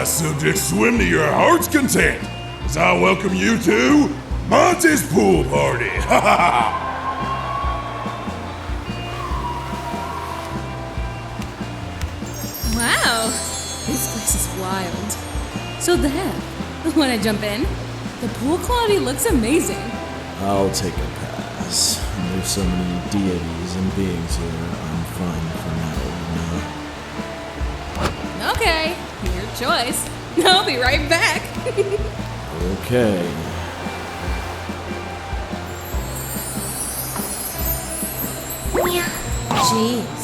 So just swim to your heart's content, as I welcome you to Monty's Pool Party. Ha ha ha! Wow, this place is wild. So there, when I jump in, the pool quality looks amazing. I'll take a pass. There's so many deities and beings here, I'm fine for now. Okay, your choice. I'll be right back. Okay. Jeez,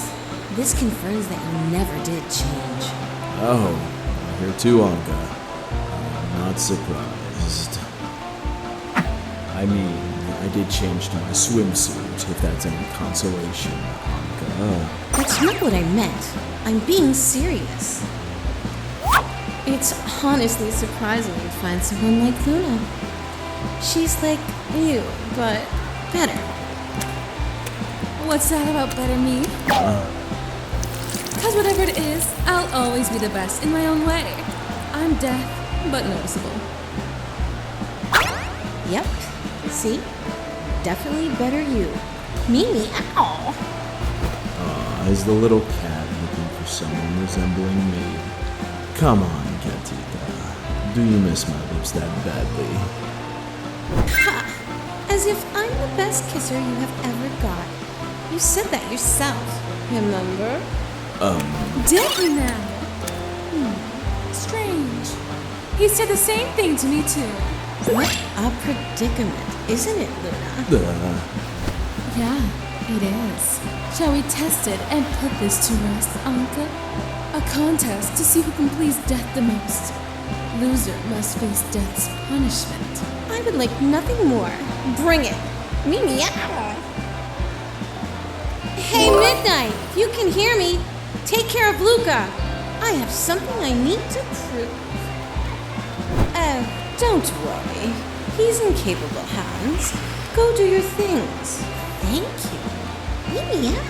this confirms that you never did change. Oh, here too, Ankha. I'm not surprised. I mean, I did change to my swimsuit, if that's any consolation, Ankha. That's not what I meant. I'm being serious. It's honestly surprising to find someone like Loona. She's like you, but better. What's that about better me? Because whatever it is, I'll always be the best in my own way. I'm deaf, but noticeable. Yep. See? Definitely better you. Meow. Is the little cat looking for someone resembling me? Come on, Gatita. Do you miss my lips that badly? Ha! As if I'm the best kisser you have ever got. You said that yourself, remember? Did he now? Strange. He said the same thing to me too. What a predicament, isn't it, Loona? Yeah, it is. Shall we test it and put this to rest, Ankha? A contest to see who can please death the most. Loser must face death's punishment. I would like nothing more. Bring it. Meow. Hey, Midnight, if you can hear me, take care of Luca. I have something I need to prove. Oh, don't worry. He's in capable hands. Go do your things. Thank you. Meow.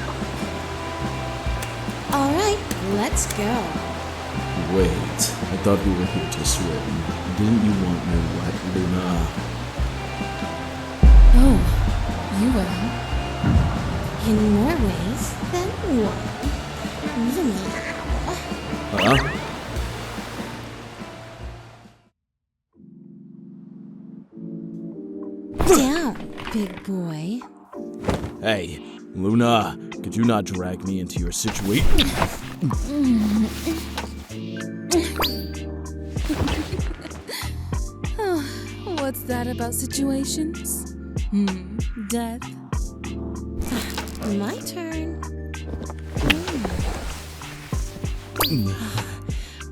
All right, let's go. Wait, I thought we were here to swim. Didn't you want me wet, Loona? Oh, you will. In more ways than one. Meow. Down, big boy. Hey, Loona, could you not drag me into your situation? What's that about situations? Death. My turn.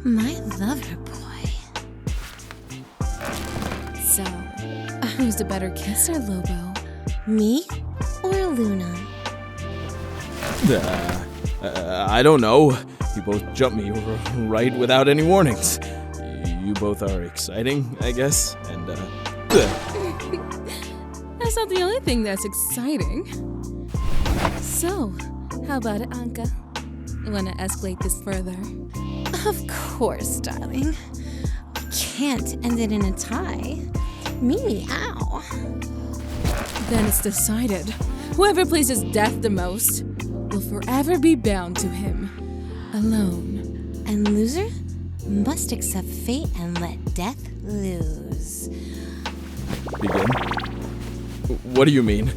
My lover boy. So, who's the better kisser, Lobo? Me or Loona? I don't know. You both jumped me right without any warnings. You both are exciting, I guess, and That's not the only thing that's exciting. So, how about it, Ankha? Wanna escalate this further? Of course, darling. We can't end it in a tie. Meow. Then it's decided. Whoever pleases death the most will forever be bound to him. Alone. And loser must accept fate and let death lose. begin. What do you mean?